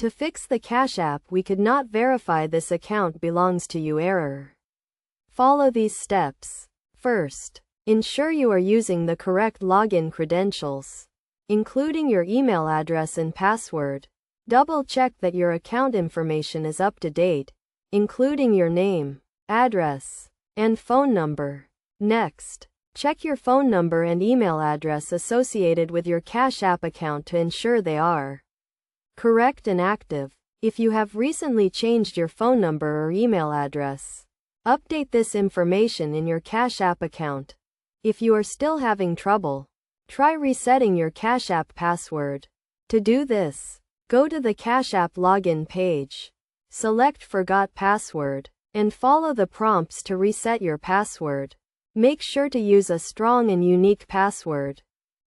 To fix the Cash App we could not verify this account belongs to you error. Follow these steps. First, ensure you are using the correct login credentials, including your email address and password. Double-check that your account information is up to date, including your name, address, and phone number. Next, check your phone number and email address associated with your Cash App account to ensure they are correct and active. If you have recently changed your phone number or email address, update this information in your Cash App account. If you are still having trouble, try resetting your Cash App password. To do this, go to the Cash App login page, select Forgot Password, and follow the prompts to reset your password. Make sure to use a strong and unique password.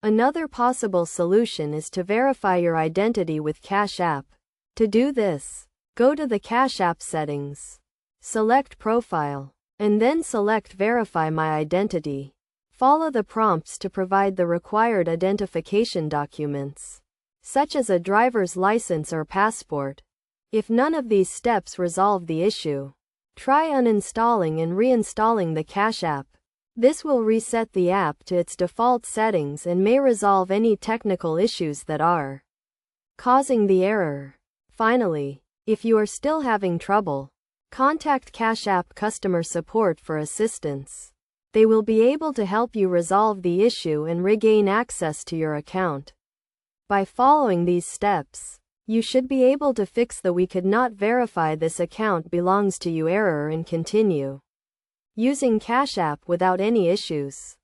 Another possible solution is to verify your identity with Cash App. To do this, go to the Cash App settings, select Profile, and then select Verify My Identity. Follow the prompts to provide the required identification documents, such as a driver's license or passport. If none of these steps resolve the issue, try uninstalling and reinstalling the Cash App. This will reset the app to its default settings and may resolve any technical issues that are causing the error. Finally, if you are still having trouble, contact Cash App customer support for assistance. They will be able to help you resolve the issue and regain access to your account. By following these steps, you should be able to fix the "we could not verify this account belongs to you" error and continue using Cash App without any issues.